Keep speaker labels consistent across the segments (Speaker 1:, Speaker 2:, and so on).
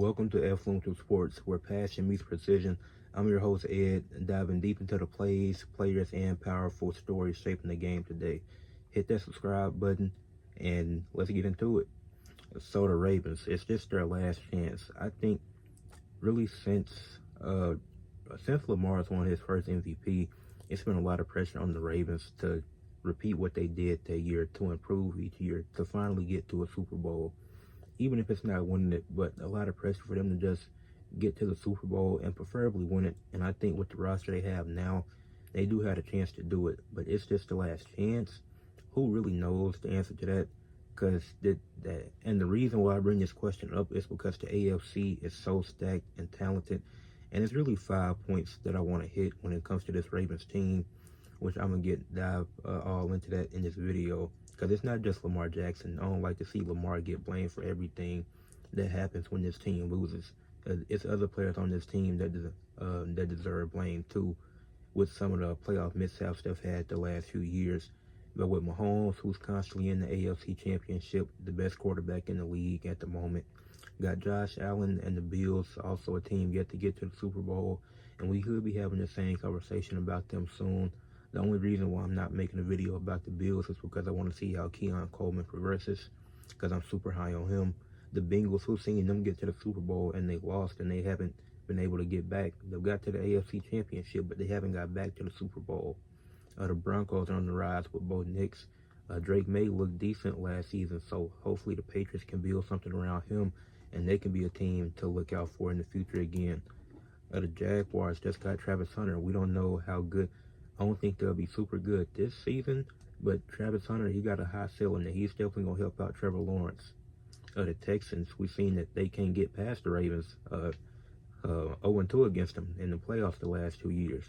Speaker 1: Welcome to Affluential Sports, where passion meets precision. I'm your host, Ed, diving deep into the plays, players, and powerful stories shaping the game today. Hit that subscribe button, and let's get into it. So the Ravens, it's just their last chance. I think really since Lamar's won his first MVP, it's been a lot of pressure on the Ravens to repeat what they did that year, to improve each year, to finally get to a Super Bowl, even if it's not winning it, but a lot of pressure for them to just get to the Super Bowl and preferably win it. And I think with the roster they have now, they do have a chance to do it, but it's just the last chance. Who really knows the answer to that? Because and the reason why I bring this question up is because the AFC is so stacked and talented, and it's really 5 points that I want to hit when it comes to this Ravens team, which I'm gonna dive all into that in this video. Because it's not just Lamar Jackson. I don't like to see Lamar get blamed for everything that happens when this team loses. It's other players on this team that deserve blame too, with some of the playoff mishaps they've had the last few years. But with Mahomes, who's constantly in the AFC Championship, the best quarterback in the league at the moment, got Josh Allen and the Bills, also a team yet to get to the Super Bowl, and we could be having the same conversation about them soon. The only reason why I'm not making a video about the Bills is because I want to see how Keon Coleman progresses, because I'm super high on him. The Bengals, who've seen them get to the Super Bowl and they lost and they haven't been able to get back. They've got to the AFC Championship, but they haven't got back to the Super Bowl. The Broncos are on the rise with Bo Nix. Drake May looked decent last season, so hopefully the Patriots can build something around him and they can be a team to look out for in the future again. The Jaguars just got Travis Hunter. We don't know how good. I don't think they'll be super good this season, but Travis Hunter, he got a high ceiling and he's definitely going to help out Trevor Lawrence. The Texans, we've seen that they can't get past the Ravens 0-2 against them in the playoffs the last 2 years.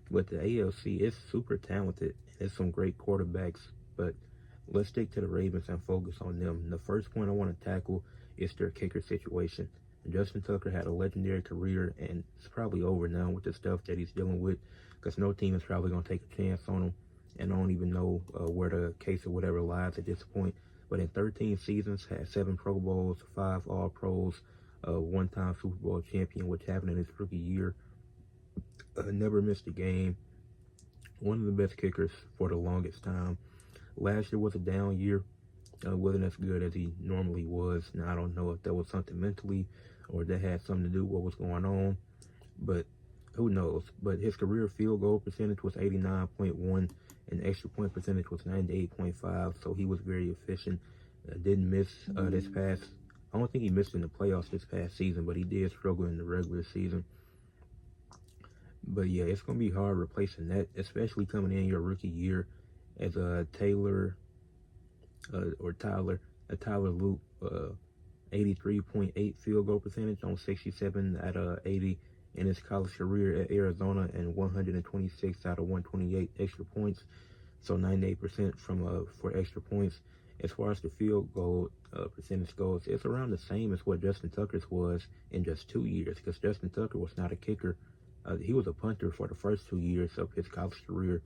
Speaker 1: But the AFC is super talented. There's some great quarterbacks, but let's stick to the Ravens and focus on them. The first point I want to tackle is their kicker situation. Justin Tucker had a legendary career, and it's probably over now with the stuff that he's dealing with, because no team is probably going to take a chance on him, and I don't even know where the case or whatever lies at this point. But in 13 seasons, had 7 Pro Bowls, 5 All-Pros, one-time Super Bowl champion, which happened in his rookie year. Never missed a game. One of the best kickers for the longest time. Last year was a down year. Wasn't as good as he normally was. Now, I don't know if that was something mentally or that had something to do with what was going on, but who knows. But his career field goal percentage was 89.1 and extra point percentage was 98.5, so he was very efficient. Didn't miss this past. I don't think he missed in the playoffs this past season, but he did struggle in the regular season. But yeah, it's going to be hard replacing that, especially coming in your rookie year as a Tyler Loop, 83.8 field goal percentage on 67 out of 80 in his college career at Arizona, and 126 out of 128 extra points, so 98% for extra points. As far as the field goal percentage goes, it's around the same as what Justin Tucker's was in just 2 years, because Justin Tucker was not a kicker. He was a punter for the first 2 years of his college career,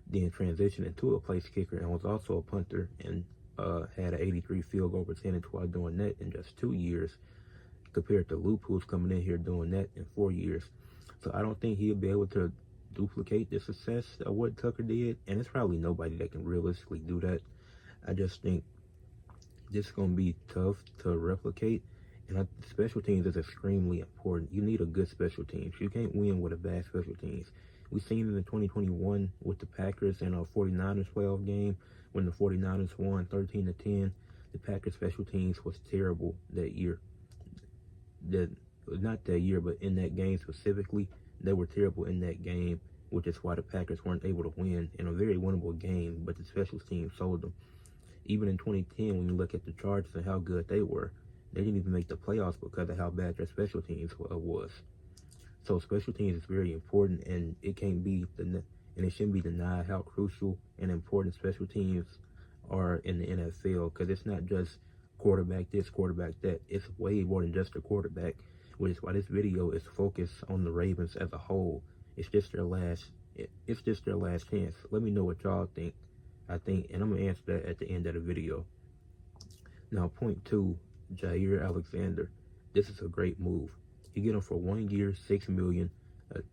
Speaker 1: then transitioned into a place kicker and was also a punter, and had an 83 field goal percentage while doing that in just 2 years, compared to Loop, who's coming in here doing that in 4 years. So I don't think he'll be able to duplicate the success of what Tucker did, and it's probably nobody that can realistically do that. I just think this is going to be tough to replicate, and special teams is extremely important. You need a good special teams. You can't win with a bad special teams. We've seen it in 2021 with the Packers and a 49ers playoff game when the 49ers won 13-10. The Packers special teams was terrible that year. Not that year, but in that game specifically, they were terrible in that game, which is why the Packers weren't able to win in a very winnable game, but the special teams sold them. Even in 2010, when you look at the Chargers and how good they were, they didn't even make the playoffs because of how bad their special teams was. So special teams is very important, and it can't be and it shouldn't be denied how crucial and important special teams are in the NFL, because it's not just quarterback this, quarterback that. It's way more than just a quarterback, which is why this video is focused on the Ravens as a whole. It's just their last chance. Let me know what y'all think. I think, and I'm gonna answer that at the end of the video. Now, point 2, Jaire Alexander. this is a great move. You get him for 1 year, $6 million.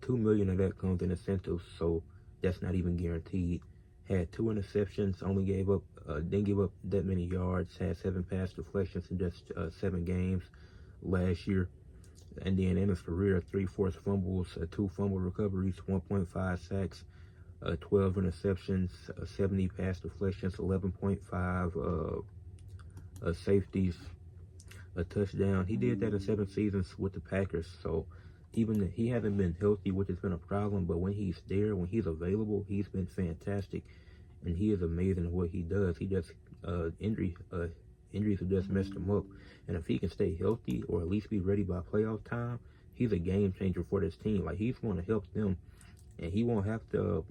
Speaker 1: $2 million of that comes in incentives, so that's not even guaranteed. Had 2 interceptions, only didn't give up that many yards. Had 7 pass deflections in just 7 games last year. And then in his career, 3 forced fumbles, 2 fumble recoveries, 1.5 sacks, 12 interceptions, 70 pass deflections, 11.5 safeties, a touchdown. He did that in 7 seasons with the Packers. So even he hasn't been healthy, which has been a problem, but when he's there, when he's available, he's been fantastic, and he is amazing at what he does. He just injuries have just messed him up, and if he can stay healthy or at least be ready by playoff time, he's a game changer for this team. Like, he's going to help them, and he won't have to.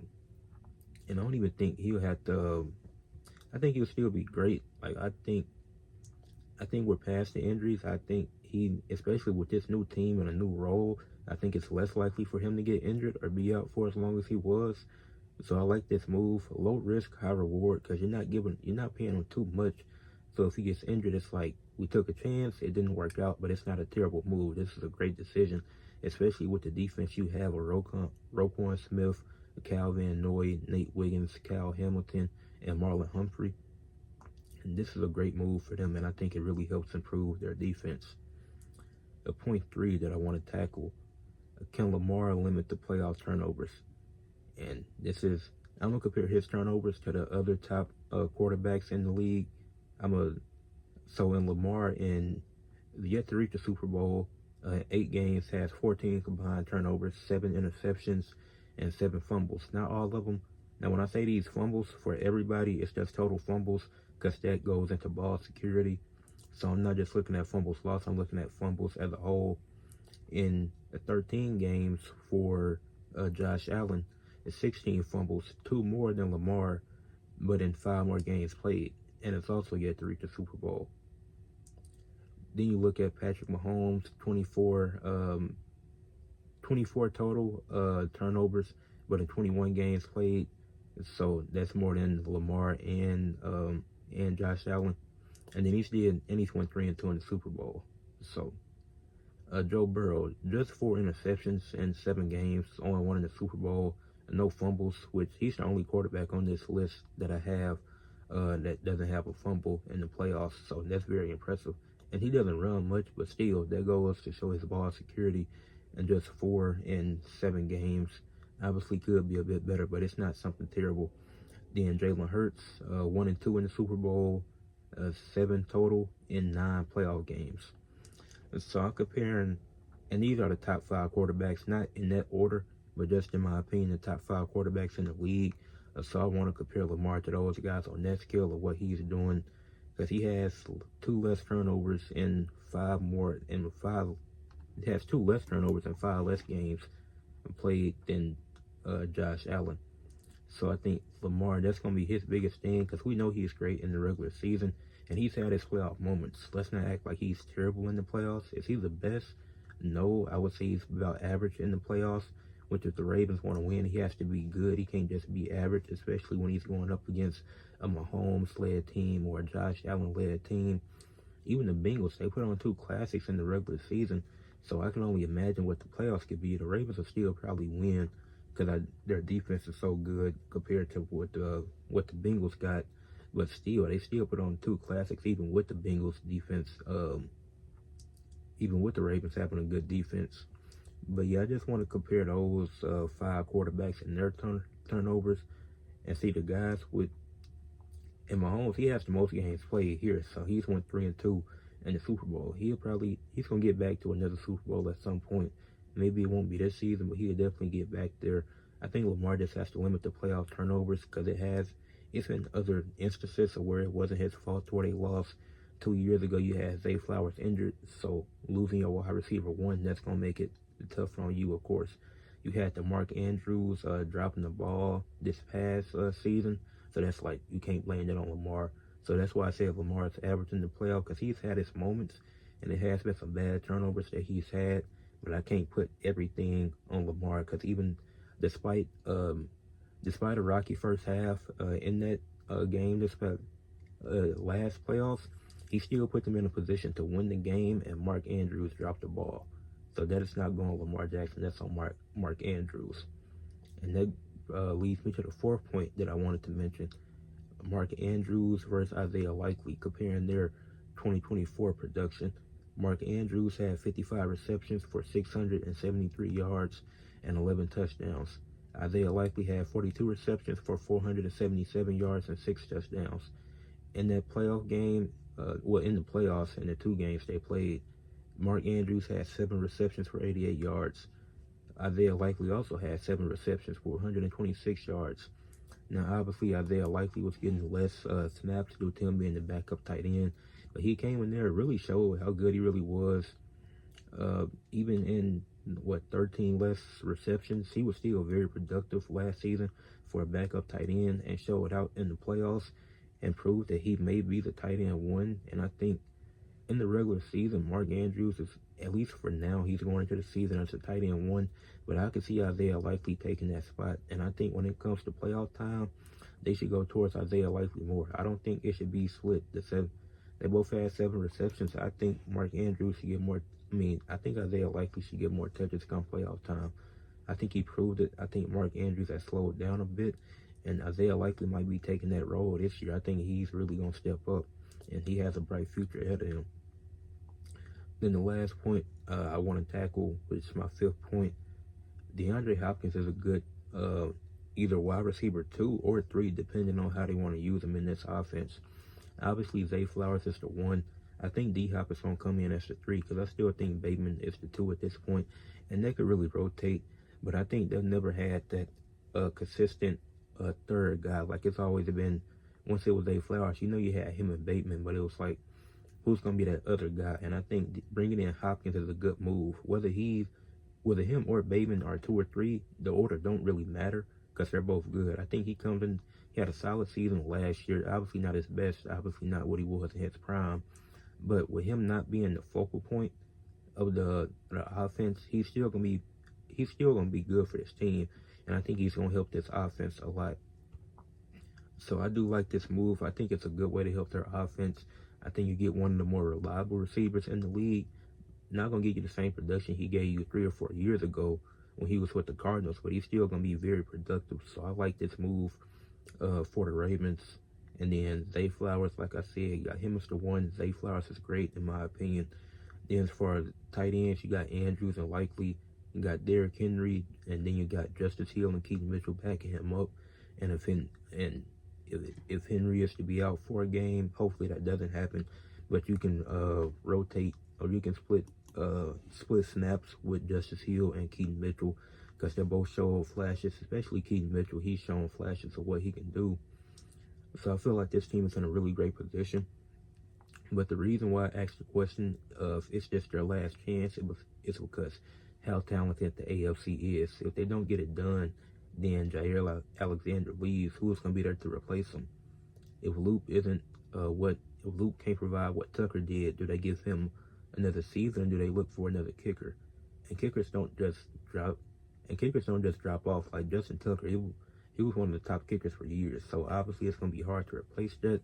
Speaker 1: And I don't even think he'll have to. I think he'll still be great. Like, I think we're past the injuries. I think he, especially with this new team and a new role, I think it's less likely for him to get injured or be out for as long as he was. So I like this move. Low risk, high reward, because you're not paying him too much. So if he gets injured, it's like, we took a chance, it didn't work out, but it's not a terrible move. This is a great decision, especially with the defense you have with Roquan Smith, Calvin Noy, Nate Wiggins, Cal Hamilton, and Marlon Humphrey. And this is a great move for them, and I think it really helps improve their defense. Point 3 that I want to tackle, can Lamar limit the playoff turnovers? And I'm going to compare his turnovers to the other top quarterbacks in the league. So in Lamar, yet to reach the Super Bowl, 8 games, has 14 combined turnovers, 7 interceptions, and 7 fumbles. Not all of them. Now, when I say these fumbles, for everybody, it's just total fumbles, because that goes into ball security. So I'm not just looking at fumbles lost, I'm looking at fumbles as a whole. In 13 games for Josh Allen, it's 16 fumbles, 2 more than Lamar, but in 5 more games played. And it's also yet to reach the Super Bowl. Then you look at Patrick Mahomes, 24 total turnovers, but in 21 games played. So that's more than Lamar and Josh Allen. And then he's won 3-2 in the Super Bowl. So Joe Burrow, just 4 interceptions in 7 games, only 1 in the Super Bowl, no fumbles, which he's the only quarterback on this list that I have that doesn't have a fumble in the playoffs. So that's very impressive. And he doesn't run much, but still, that goes to show his ball security. And just 4 in 7 games, obviously could be a bit better, but it's not something terrible. Then Jalen Hurts, 1-2 in the Super Bowl, 7 total in 9 playoff games. So I'm comparing, and these are the top 5 quarterbacks, not in that order, but just in my opinion, the top 5 quarterbacks in the league. So I want to compare Lamar to those guys on that scale of what he's doing, because he has 2 less turnovers in 5 more, and 5. He has 2 less turnovers and 5 less games played than Josh Allen. So I think Lamar, that's going to be his biggest thing, because we know he's great in the regular season, and he's had his playoff moments. Let's not act like he's terrible in the playoffs. Is he the best? No, I would say he's about average in the playoffs, which if the Ravens want to win, he has to be good. He can't just be average, especially when he's going up against a Mahomes-led team or a Josh Allen-led team. Even the Bengals, they put on 2 classics in the regular season, so I can only imagine what the playoffs could be. The Ravens will still probably win, because their defense is so good compared to what the Bengals got. But still, they still put on 2 classics, even with the Bengals defense, even with the Ravens having a good defense. But yeah, I just want to compare those 5 quarterbacks and their turnovers, and see the guys with. And Mahomes, he has the most games played here, so he's won 3-2 in the Super Bowl. He's gonna get back to another Super Bowl at some point. Maybe it won't be this season, but he'll definitely get back there. I think Lamar just has to limit the playoff turnovers, because it's been other instances of where it wasn't his fault, where they lost. 2 years ago, you had Zay Flowers injured, so losing your wide receiver 1, that's going to make it tough on you, of course. You had the Mark Andrews dropping the ball this past season, so that's like, you can't blame that on Lamar. So that's why I say Lamar is average in the playoff, because he's had his moments, and it has been some bad turnovers that he's had. But I can't put everything on Lamar, because even despite a rocky first half in that game, despite last playoffs, he still put them in a position to win the game, and Mark Andrews dropped the ball. So that is not going on Lamar Jackson. That's on Mark Andrews. And that leads me to the fourth point that I wanted to mention. Mark Andrews versus Isaiah Likely, comparing their 2024 production. Mark Andrews had 55 receptions for 673 yards and 11 touchdowns. Isaiah Likely had 42 receptions for 477 yards and 6 touchdowns. In that playoff game, in the playoffs, in the 2 games they played, Mark Andrews had 7 receptions for 88 yards. Isaiah Likely also had 7 receptions for 126 yards. Now, obviously, Isaiah Likely was getting less snaps due to him being the backup tight end, but he came in there and really showed how good he really was. Even in, 13 less receptions, he was still very productive last season for a backup tight end, and showed out in the playoffs and proved that he may be the tight end 1. And I think in the regular season, Mark Andrews is, at least for now, he's going into the season as a tight end 1, but I could see Isaiah Likely taking that spot. And I think when it comes to playoff time, they should go towards Isaiah Likely more. I don't think it should be split. They both had 7 receptions. I think Mark Andrews should get more. I think Isaiah Likely should get more touches come playoff time. I think he proved it. I think Mark Andrews has slowed down a bit, and Isaiah Likely might be taking that role this year. I think he's really going to step up, and he has a bright future ahead of him. Then the last point I want to tackle, which is my 5th point, DeAndre Hopkins is a good either wide receiver 2 or 3, depending on how they want to use him in this offense. Obviously, Zay Flowers is the 1. I think D-Hop is going to come in as the 3, because I still think Bateman is the 2 at this point, and they could really rotate. But I think they've never had that consistent 3rd guy. Like it's always been, once it was Zay Flowers, you had him and Bateman, but it was like, who's going to be that other guy? And I think bringing in Hopkins is a good move. Whether him or Bateman are 2 or 3, the order don't really matter, because they're both good. I think he comes in, he had a solid season last year. Obviously not his best, obviously not what he was in his prime. But with him not being the focal point of the offense, he's still gonna be good for this team, and I think he's gonna help this offense a lot. So I do like this move. I think it's a good way to help their offense. I think you get one of the more reliable receivers in the league. Not gonna get you the same production he gave you 3 or 4 years ago when he was with the Cardinals, but he's still gonna be very productive. So I like this move for the Ravens. And then Zay Flowers, like I said, you got him as the 1. Zay Flowers is great in my opinion. Then as far as tight ends, you got Andrews and Likely. You got Derrick Henry, and then you got Justice Hill and Keaton Mitchell backing him up. And if Henry is to be out for a game, hopefully that doesn't happen. But you can rotate, or you can split snaps with Justice Hill and Keaton Mitchell, because they both show flashes, especially Keaton Mitchell. He's shown flashes of what he can do. So I feel like this team is in a really great position. But the reason why I asked the question of it's just their last chance, it's because how talented the AFC is. If they don't get it done, then Jair Alexander leaves. Who's going to be there to replace him? If Luke isn't if Luke can't provide what Tucker did, do they give him another season? Or do they look for another kicker? And kickers don't just drop off. Like Justin Tucker, he was one of the top kickers for years. So obviously it's going to be hard to replace that.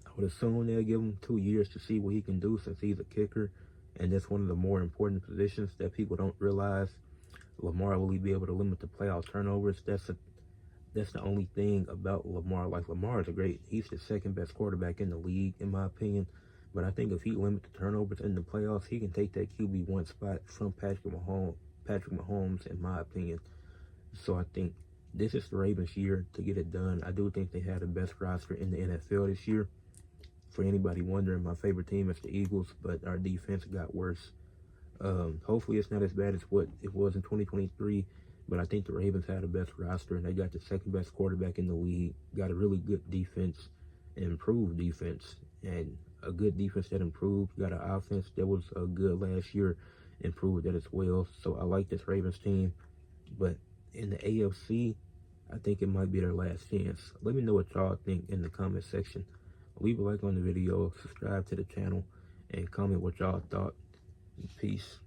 Speaker 1: I would assume they'll give him 2 years to see what he can do, since he's a kicker, and that's one of the more important positions that people don't realize. Lamar, will he be able to limit the playoff turnovers? That's the only thing about Lamar. Like, Lamar is he's the 2nd best quarterback in the league, in my opinion. But I think if he limits the turnovers in the playoffs, he can take that QB1 spot from Patrick Mahomes, in my opinion. So I think this is the Ravens' year to get it done. I do think they had the best roster in the NFL this year. For anybody wondering, my favorite team is the Eagles, but our defense got worse. Hopefully it's not as bad as what it was in 2023, but I think the Ravens had the best roster, and they got the 2nd best quarterback in the league, got a really good defense, and improved defense, and a good defense that improved, got an offense that was good last year, improved that as well. So I like this Ravens team, but in the AFC, I think it might be their last chance. Let me know what y'all think in the comment section. Leave a like on the video, subscribe to the channel, and comment what y'all thought. Peace.